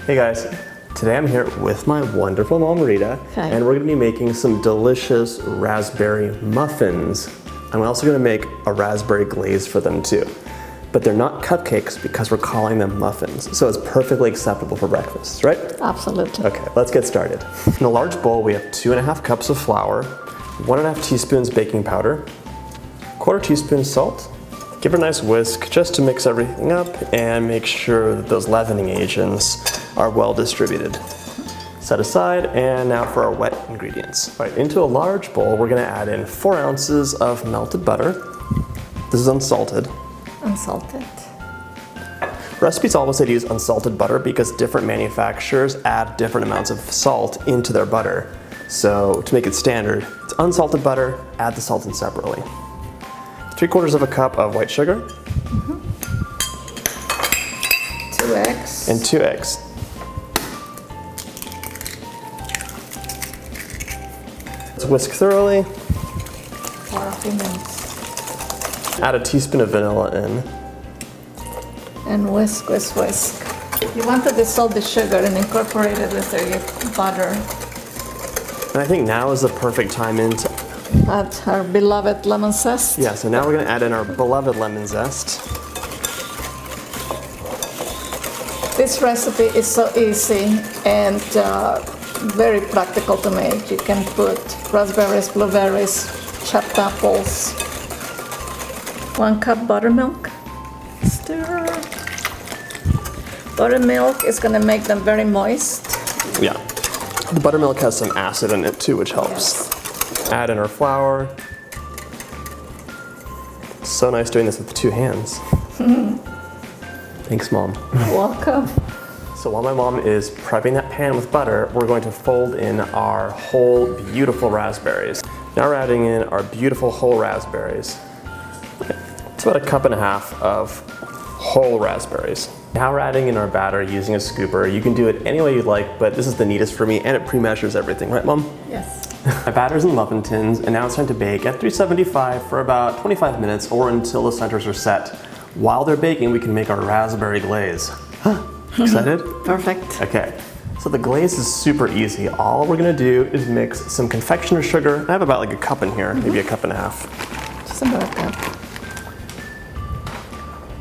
Hey guys, today I'm here with my wonderful mom Rita, and we're gonna be making some delicious raspberry muffins. I'm also gonna make a raspberry glaze for them too. But they're not cupcakes because we're calling them muffins, so it's perfectly acceptable for breakfast, right? Absolutely. Okay, let's get started. In a large bowl, we have 2.5 cups of flour, 1.5 teaspoons baking powder, 1/4 teaspoon salt. Give it a nice whisk just to mix everything up and make sure that those leavening agents are well distributed. Set aside, and now for our wet ingredients. All right, into a large bowl, we're gonna add in 4 ounces of melted butter. This is unsalted. Unsalted. Recipes always say to use unsalted butter because different manufacturers add different amounts of salt into their butter. So to make it standard, it's unsalted butter, add the salt in separately. 3/4 of a cup of white sugar. 2 eggs. And 2 eggs. Let's whisk thoroughly. For a few minutes. Add a teaspoon of vanilla in. And whisk, whisk, whisk. You want to dissolve the sugar and incorporate it with the butter. And I think now is the perfect time to Add our beloved lemon zest. yeah, so now we're gonna add in our beloved lemon zest. This recipe is so easy and very practical to make. You can put raspberries, blueberries, chopped apples. 1 cup buttermilk. Stir. Buttermilk is going to make them very moist. Yeah. The buttermilk has some acid in it too, which helps. Yes. Add in our flour. So nice doing this with 2 hands. Thanks, Mom. Welcome. So while my mom is prepping that pan with butter, we're going to fold in our whole beautiful raspberries. Now we're adding in our beautiful whole raspberries. It's about 1.5 cups of whole raspberries. Now we're adding in our batter using a scooper. You can do it any way you'd like, but this is the neatest for me, and it pre-measures everything, right, Mom? Yes. My batter's in the muffin tins, and now it's time to bake at 375 for about 25 minutes or until the centers are set. While they're baking, we can make our raspberry glaze. Excited? Perfect. Okay, so the glaze is super easy. All we're gonna do is mix some confectioner's sugar. I have about like a cup in here, maybe 1.5 cups. Just about a cup.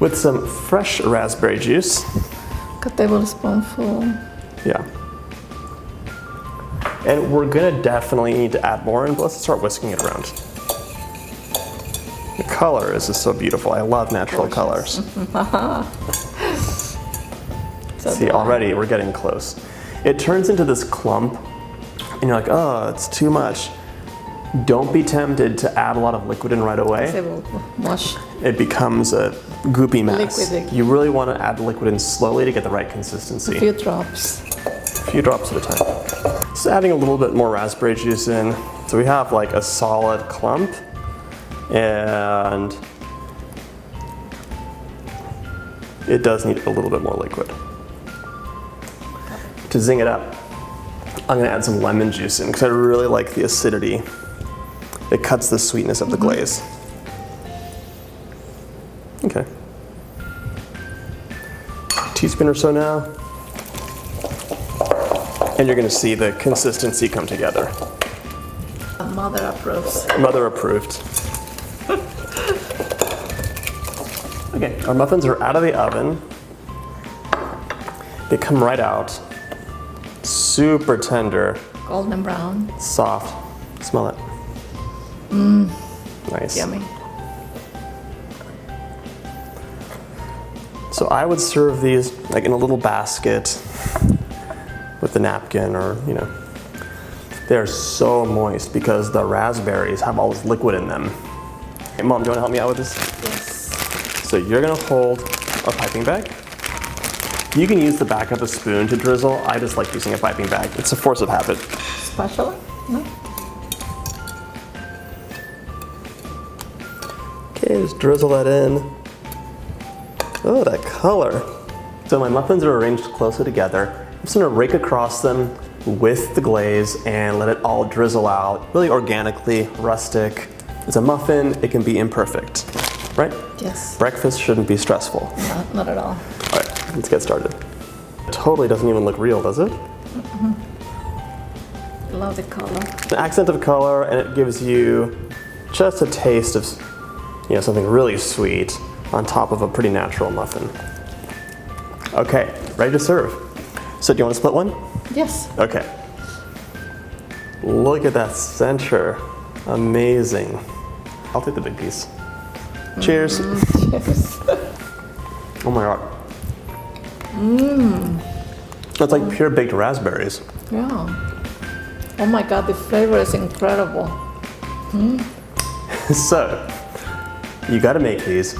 With some fresh raspberry juice. A tablespoonful. Yeah. And we're gonna definitely need to add more, and let's start whisking it around. The color is just so beautiful. I love natural colors. See, already we're getting close. It turns into this clump, and you're like, oh, it's too much. Don't be tempted to add a lot of liquid in right away. It will mush. It becomes a goopy mess. Liquidy. You really want to add the liquid in slowly to get the right consistency. A few drops. A few drops at a time. Just adding a little bit more raspberry juice in. So we have like a solid clump, and it does need a little bit more liquid. To zing it up, I'm gonna add some lemon juice in because I really like the acidity. It cuts the sweetness of the glaze. Okay. Teaspoon or so now. And you're gonna see the consistency come together. Mother approves. Mother approved. Okay, our muffins are out of the oven. They come right out. Super tender. Golden brown. Soft. Smell it. Nice. Yummy. So I would serve these like in a little basket with a napkin, or, you know. They're so moist because the raspberries have all this liquid in them. Hey, Mom, do you want to help me out with this? Yes. So you're gonna hold a piping bag. You can use the back of a spoon to drizzle. I just like using a piping bag. It's a force of habit. Spatula? No? Okay, just drizzle that in. Oh, that color. So my muffins are arranged closely together. I'm just gonna rake across them with the glaze and let it all drizzle out, really organically, rustic. It's a muffin, it can be imperfect, right? Yes. Breakfast shouldn't be stressful. Not at all. All right, let's get started. totally doesn't even look real, does it? Love the color. An accent of color, and it gives you just a taste of, something really sweet on top of a pretty natural muffin. Okay, ready to serve. So do you want to split one? Yes. Okay. Look at that center. Amazing. I'll take the big piece. Cheers. Cheers. Oh my god. That's like pure baked raspberries. Yeah. Oh my god, the flavor is incredible. So, you gotta make these.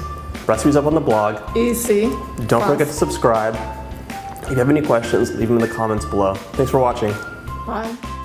Recipes up on the blog. Easy. Don't fast. forget to subscribe. If you have any questions, leave them in the comments below. Thanks for watching. Bye.